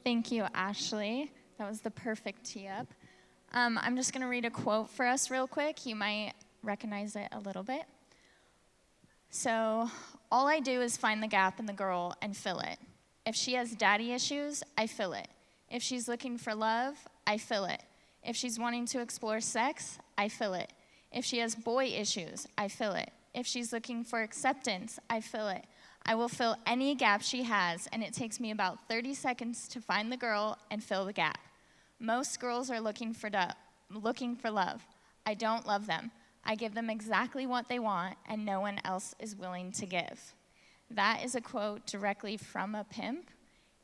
Thank you, Ashley. That was the perfect tee up. I'm just going to read a quote for us real quick. You might recognize it a little bit. So, all I do is find the gap in the girl and fill it. If she has daddy issues, I fill it. If she's looking for love, I fill it. If she's wanting to explore sex, I fill it. If she has boy issues, I fill it. If she's looking for acceptance, I fill it. I will fill any gap she has, and it takes me about 30 seconds to find the girl and fill the gap. Most girls are looking for love. I don't love them. I give them exactly what they want, and no one else is willing to give. That is a quote directly from a pimp,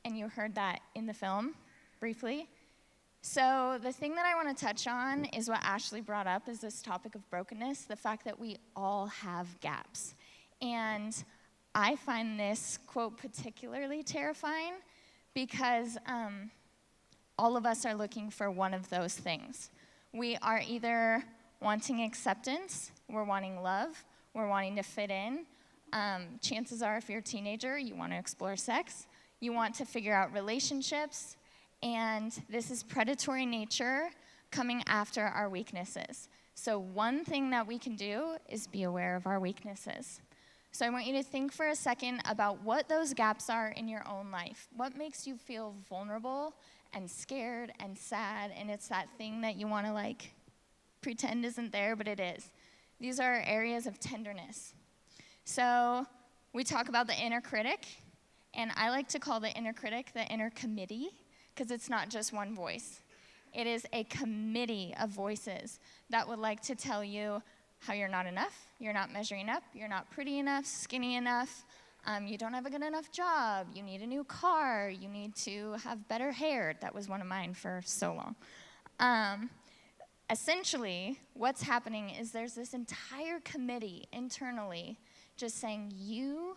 and you heard that in the film briefly. So the thing that I want to touch on is what Ashley brought up, is this topic of brokenness, the fact that we all have gaps. And I find this quote particularly terrifying because all of us are looking for one of those things. We are either wanting acceptance, we're wanting love, we're wanting to fit in. Chances are, if you're a teenager, you want to explore sex, you want to figure out relationships, and this is predatory nature coming after our weaknesses. So one thing that we can do is be aware of our weaknesses. So I want you to think for a second about what those gaps are in your own life. What makes you feel vulnerable and scared and sad, and it's that thing that you want to pretend isn't there, but it is. These are areas of tenderness. So we talk about the inner critic, and I like to call the inner critic the inner committee, because it's not just one voice. It is a committee of voices that would like to tell you how you're not enough, you're not measuring up, you're not pretty enough, skinny enough, you don't have a good enough job, you need a new car, you need to have better hair. That was one of mine for so long. Essentially, what's happening is there's this entire committee internally just saying you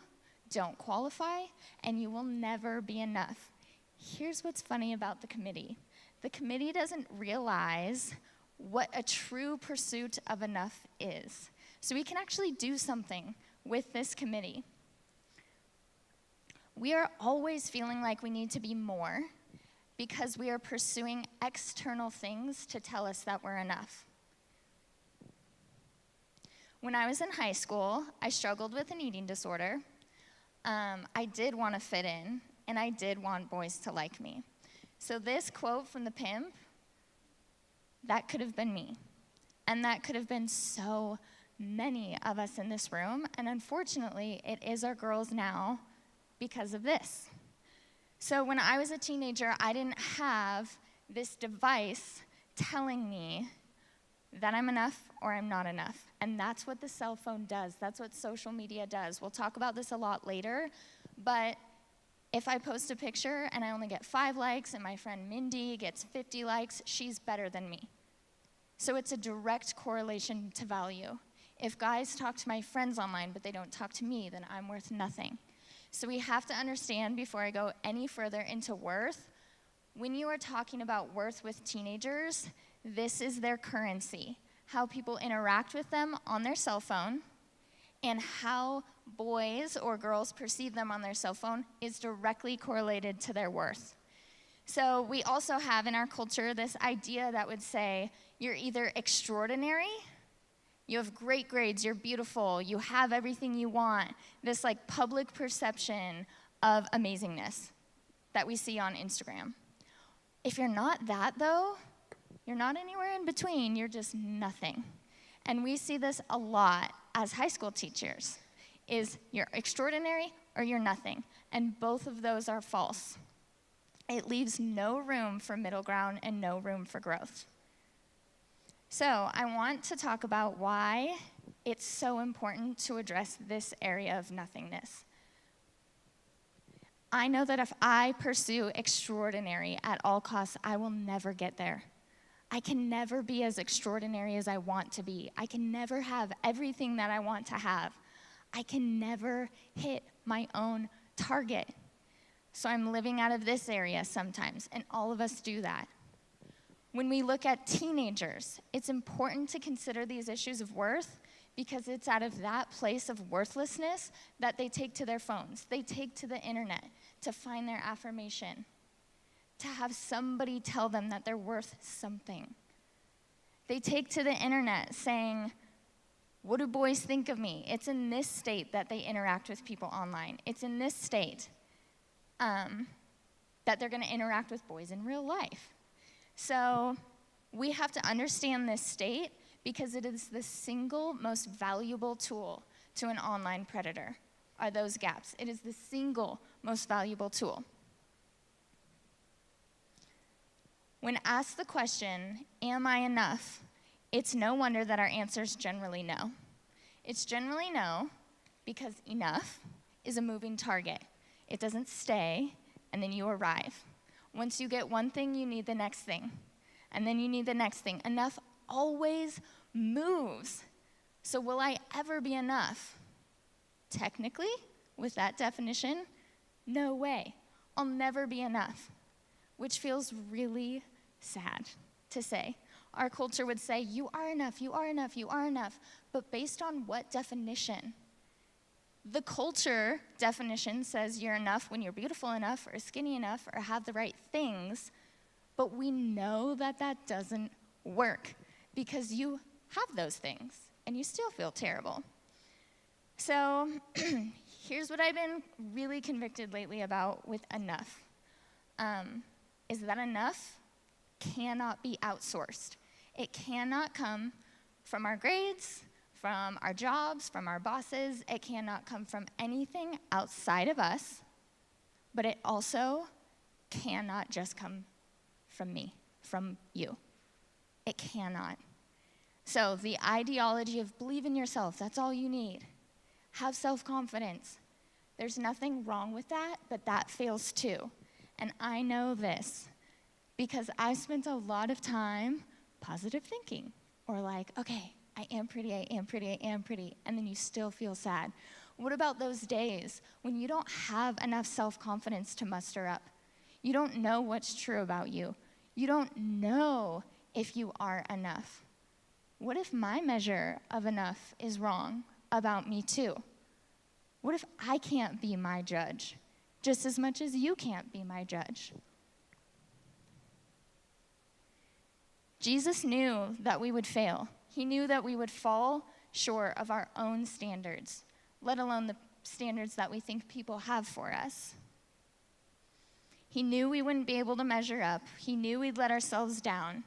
don't qualify and you will never be enough. Here's what's funny about the committee. The committee doesn't realize what a true pursuit of enough is. So we can actually do something with this committee. We are always feeling like we need to be more because we are pursuing external things to tell us that we're enough. When I was in high school, I struggled with an eating disorder. I did want to fit in, and I did want boys to like me. So this quote from the pimp, that could have been me. And that could have been so many of us in this room. And unfortunately, it is our girls now because of this. So when I was a teenager, I didn't have this device telling me that I'm enough or I'm not enough. And that's what the cell phone does. That's what social media does. We'll talk about this a lot later. But if I post a picture and I only get 5 likes and my friend Mindy gets 50 likes, she's better than me. So it's a direct correlation to value. If guys talk to my friends online but they don't talk to me, then I'm worth nothing. So we have to understand, before I go any further into worth, when you are talking about worth with teenagers, this is their currency. How people interact with them on their cell phone and how boys or girls perceive them on their cell phone is directly correlated to their worth. So we also have in our culture this idea that would say, you're either extraordinary, you have great grades, you're beautiful, you have everything you want, this public perception of amazingness that we see on Instagram. If you're not that though, you're not anywhere in between, you're just nothing. And we see this a lot as high school teachers, is you're extraordinary or you're nothing. And both of those are false. It leaves no room for middle ground and no room for growth. So I want to talk about why it's so important to address this area of nothingness. I know that if I pursue extraordinary at all costs, I will never get there. I can never be as extraordinary as I want to be. I can never have everything that I want to have. I can never hit my own target. So I'm living out of this area sometimes, and all of us do that. When we look at teenagers, it's important to consider these issues of worth because it's out of that place of worthlessness that they take to their phones. They take to the internet to find their affirmation. to have somebody tell them that they're worth something. They take to the internet saying, what do boys think of me? It's in this state that they interact with people online. It's in this state that they're going to interact with boys in real life. So we have to understand this state because it is the single most valuable tool to an online predator, are those gaps. It is the single most valuable tool. When asked the question, am I enough? It's no wonder that our answer is generally no. It's generally no because enough is a moving target. It doesn't stay, and then you arrive. Once you get one thing, you need the next thing, and then you need the next thing. Enough always moves. So will I ever be enough? Technically, with that definition, no way. I'll never be enough, which feels really sad to say. Our culture would say, you are enough, you are enough, you are enough. But based on what definition? The culture definition says you're enough when you're beautiful enough or skinny enough or have the right things. But we know that that doesn't work because you have those things and you still feel terrible. So here's what I've been really convicted lately about with enough, is that enough cannot be outsourced. It cannot come from our grades, from our jobs, from our bosses. It cannot come from anything outside of us, but it also cannot just come from me, from you. It cannot. So the ideology of believe in yourself, that's all you need. Have self-confidence. There's nothing wrong with that, but that fails too. And I know this because I spent a lot of time positive thinking, or like, okay, I am pretty, I am pretty, I am pretty, and then you still feel sad. What about those days when you don't have enough self-confidence to muster up? You don't know what's true about you. You don't know if you are enough. What if my measure of enough is wrong about me too? What if I can't be my judge just as much as you can't be my judge? Jesus knew that we would fail. He knew that we would fall short of our own standards, let alone the standards that we think people have for us. He knew we wouldn't be able to measure up. He knew we'd let ourselves down,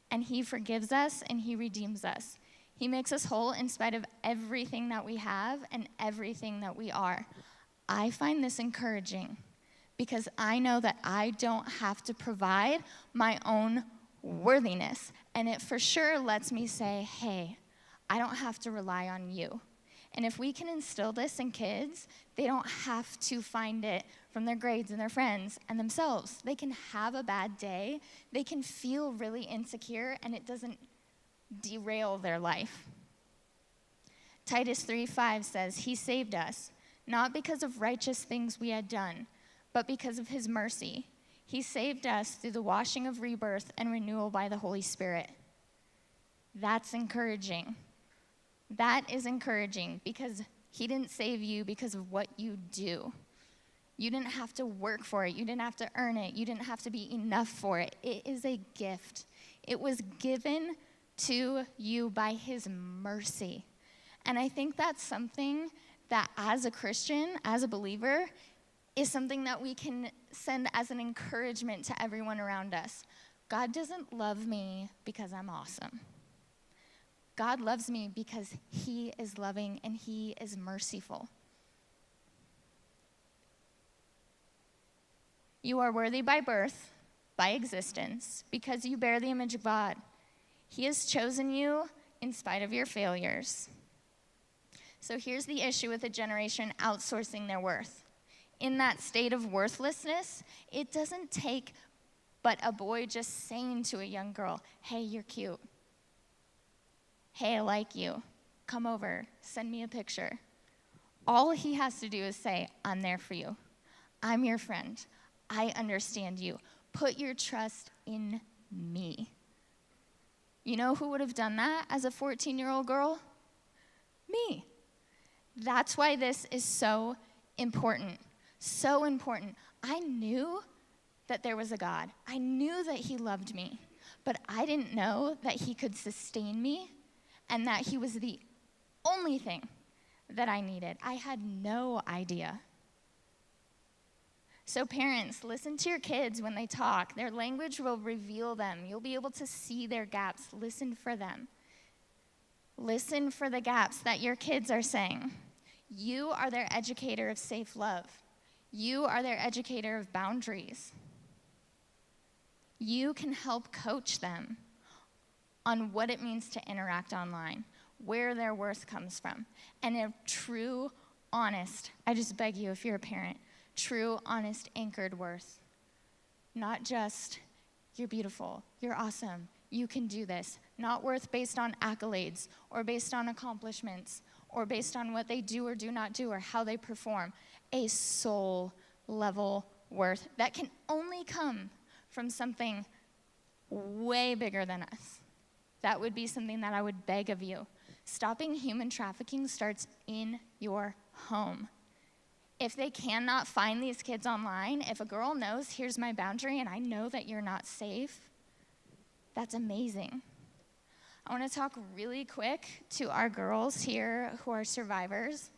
and he forgives us and he redeems us. He makes us whole in spite of everything that we have and everything that we are. I find this encouraging because I know that I don't have to provide my own worthiness. And it for sure lets me say, hey, I don't have to rely on you. And if we can instill this in kids, they don't have to find it from their grades and their friends and themselves. They can have a bad day. They can feel really insecure, and it doesn't derail their life. Titus 3:5 says, he saved us, not because of righteous things we had done, but because of his mercy. He saved us through the washing of rebirth and renewal by the Holy Spirit. That's encouraging. That is encouraging because he didn't save you because of what you do. You didn't have to work for it. You didn't have to earn it. You didn't have to be enough for it. It is a gift. It was given to you by his mercy. And I think that's something that as a Christian, as a believer, is something that we can send as an encouragement to everyone around us. God doesn't love me because I'm awesome. God loves me because he is loving and he is merciful. You are worthy by birth, by existence, because you bear the image of God. He has chosen you in spite of your failures. So here's the issue with a generation outsourcing their worth. In that state of worthlessness, it doesn't take but a boy just saying to a young girl, hey, you're cute. Hey, I like you. Come over. Send me a picture. All he has to do is say, I'm there for you. I'm your friend. I understand you. Put your trust in me. You know who would have done that as a 14-year-old girl? Me. That's why this is so important. So important. I knew that there was a God. I knew that he loved me, but I didn't know that he could sustain me and that he was the only thing that I needed. I had no idea. So parents, listen to your kids when they talk. Their language will reveal them. You'll be able to see their gaps. Listen for them. Listen for the gaps that your kids are saying. You are their educator of safe love. You are their educator of boundaries. You can help coach them on what it means to interact online, where their worth comes from, and a true, honest, I just beg you if you're a parent, true, honest, anchored worth. Not just, you're beautiful, you're awesome, you can do this. Not worth based on accolades or based on accomplishments or based on what they do or do not do or how they perform. A soul level worth that can only come from something way bigger than us. That would be something that I would beg of you. Stopping human trafficking starts in your home. If they cannot find these kids online, if a girl knows, here's my boundary, and I know that you're not safe, that's amazing. I want to talk really quick to our girls here who are survivors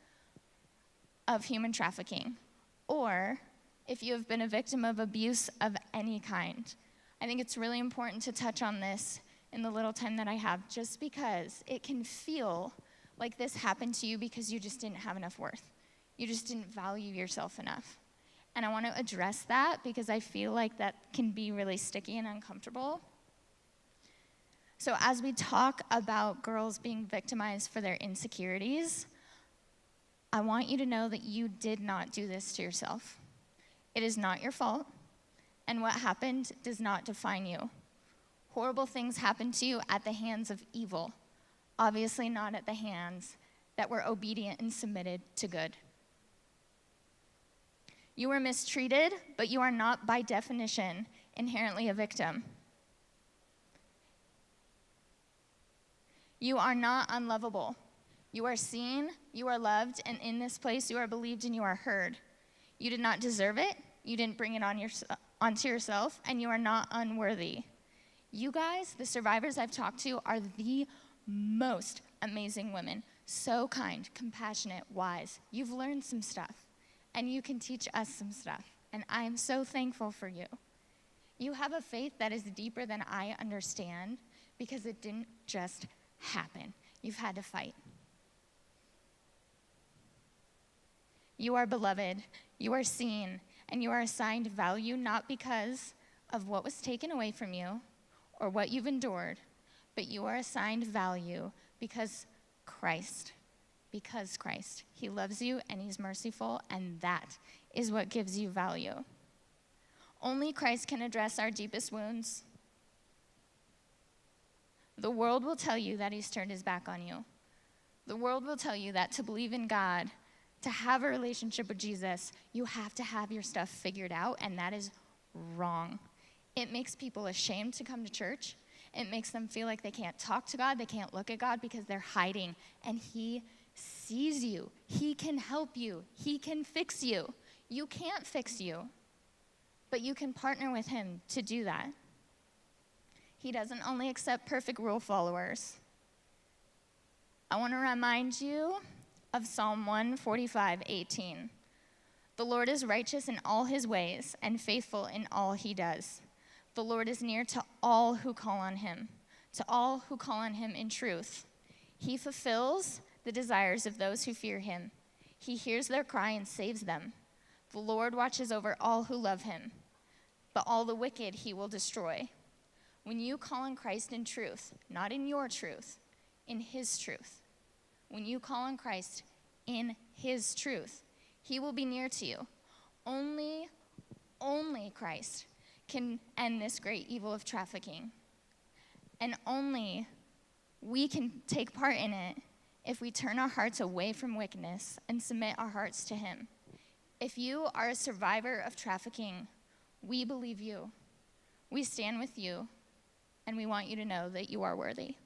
of human trafficking, or if you have been a victim of abuse of any kind. I think it's really important to touch on this in the little time that I have, just because it can feel like this happened to you because you just didn't have enough worth. You just didn't value yourself enough. And I want to address that because I feel like that can be really sticky and uncomfortable. So as we talk about girls being victimized for their insecurities, I want you to know that you did not do this to yourself. It is not your fault, and what happened does not define you. Horrible things happened to you at the hands of evil, obviously not at the hands that were obedient and submitted to good. You were mistreated, but you are not by definition inherently a victim. You are not unlovable. You are seen, you are loved, and in this place you are believed and you are heard. You did not deserve it, you didn't bring it onto yourself, and you are not unworthy. You guys, the survivors I've talked to, are the most amazing women. So kind, compassionate, wise. You've learned some stuff, and you can teach us some stuff, and I am so thankful for you. You have a faith that is deeper than I understand because it didn't just happen. You've had to fight. You are beloved, you are seen, and you are assigned value not because of what was taken away from you or what you've endured, but you are assigned value because Christ. He loves you and he's merciful, and that is what gives you value. Only Christ can address our deepest wounds. The world will tell you that he's turned his back on you. The world will tell you that to believe in God, to have a relationship with Jesus, you have to have your stuff figured out, and that is wrong. It makes people ashamed to come to church. It makes them feel like they can't talk to God, they can't look at God because they're hiding, and he sees you. He can help you. He can fix you. You can't fix you, but you can partner with him to do that. He doesn't only accept perfect rule followers. I want to remind you of Psalm 145:18. The Lord is righteous in all his ways and faithful in all he does. The Lord is near to all who call on him in truth. He fulfills the desires of those who fear him. He hears their cry and saves them. The Lord watches over all who love him, but all the wicked he will destroy. When you call on Christ in truth, not in your truth, in his truth, when you call on Christ in his truth, he will be near to you. Only Christ can end this great evil of trafficking. And only we can take part in it if we turn our hearts away from wickedness and submit our hearts to him. If you are a survivor of trafficking, we believe you. We stand with you, and we want you to know that you are worthy.